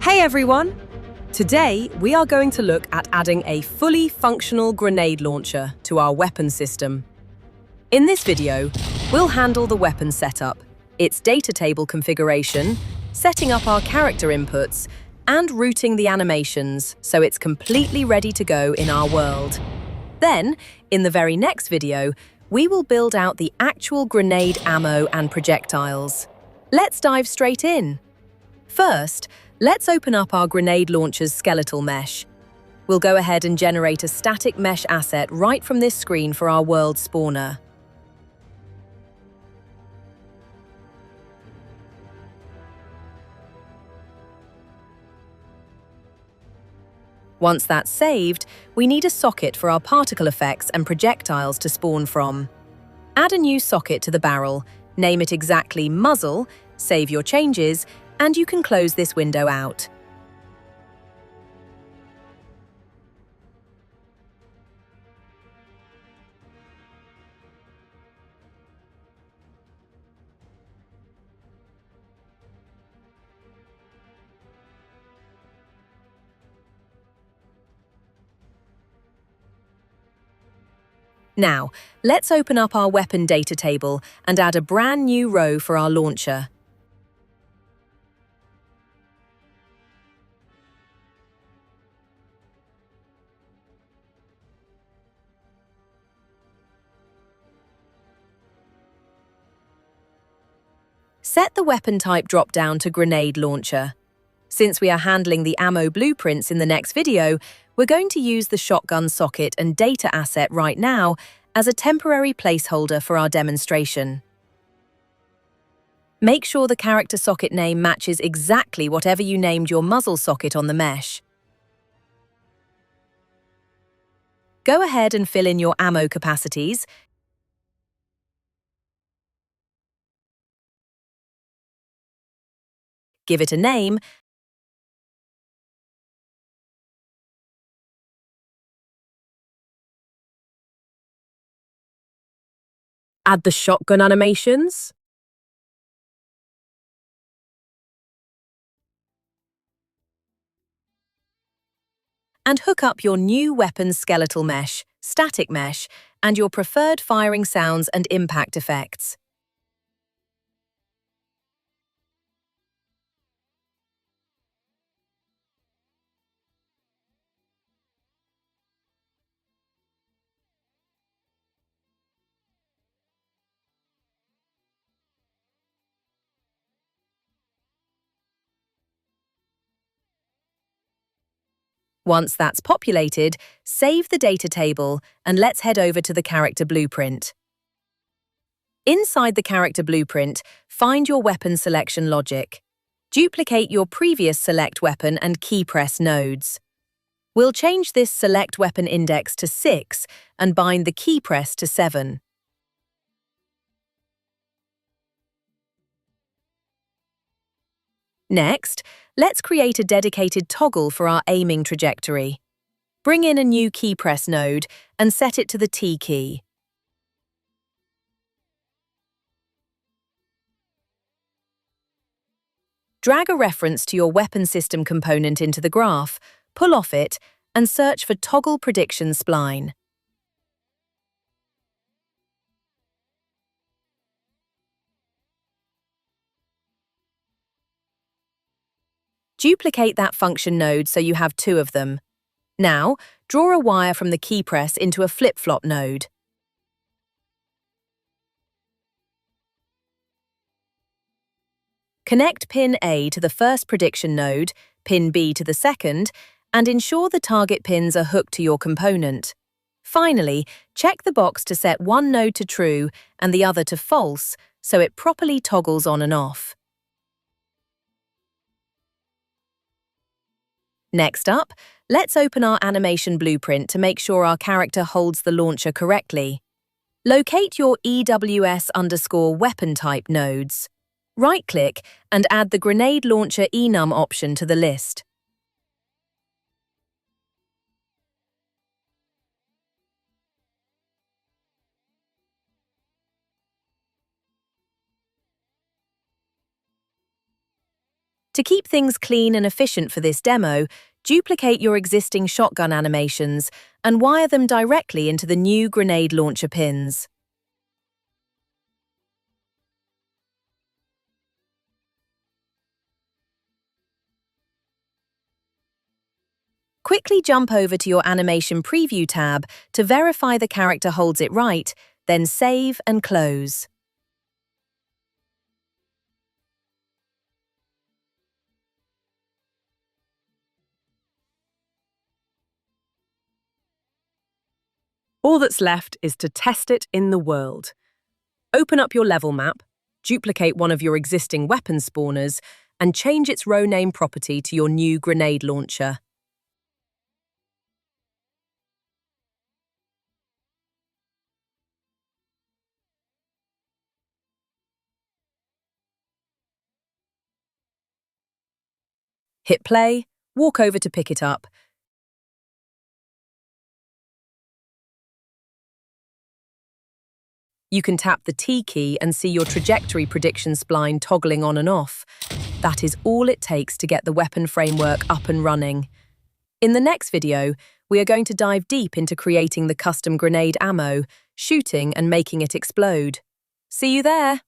Hey everyone! Today, we are going to look at adding a fully functional grenade launcher to our weapon system. In this video, we'll handle the weapon setup, its data table configuration, setting up our character inputs, and routing the animations so it's completely ready to go in our world. Then, in the very next video, we will build out the actual grenade ammo and projectiles. Let's dive straight in. First, let's open up our grenade launcher's skeletal mesh. We'll go ahead and generate a static mesh asset right from this screen for our world spawner. Once that's saved, we need a socket for our particle effects and projectiles to spawn from. Add a new socket to the barrel, name it exactly Muzzle, save your changes, and you can close this window out. Now, let's open up our weapon data table and add a brand new row for our launcher. Set the weapon type drop-down to grenade launcher. Since we are handling the ammo blueprints in the next video, we're going to use the shotgun socket and data asset right now as a temporary placeholder for our demonstration. Make sure the character socket name matches exactly whatever you named your muzzle socket on the mesh. Go ahead and fill in your ammo capacities. Give it a name, add the shotgun animations, and hook up your new weapon's skeletal mesh, static mesh, and your preferred firing sounds and impact effects. Once that's populated, save the data table and let's head over to the character blueprint. Inside the character blueprint, find your weapon selection logic. Duplicate your previous select weapon and key press nodes. We'll change this select weapon index to 6 and bind the key press to 7. Next, let's create a dedicated toggle for our aiming trajectory. Bring in a new key press node and set it to the T key. Drag a reference to your weapon system component into the graph, pull off it, and search for Toggle Prediction Spline. Duplicate that function node so you have 2 of them. Now, draw a wire from the key press into a flip-flop node. Connect pin A to the first prediction node, pin B to the second, and ensure the target pins are hooked to your component. Finally, check the box to set one node to true and the other to false so it properly toggles on and off. Next up, let's open our animation blueprint to make sure our character holds the launcher correctly. Locate your EWS_weapon type nodes. Right-click and add the grenade launcher enum option to the list. To keep things clean and efficient for this demo, duplicate your existing shotgun animations and wire them directly into the new grenade launcher pins. Quickly jump over to your Animation Preview tab to verify the character holds it right, then save and close. All that's left is to test it in the world. Open up your level map, duplicate one of your existing weapon spawners, and change its row name property to your new grenade launcher. Hit play, walk over to pick it up. You can tap the T key and see your Trajectory Prediction Spline toggling on and off. That is all it takes to get the weapon framework up and running. In the next video, we are going to dive deep into creating the custom grenade ammo, shooting and making it explode. See you there!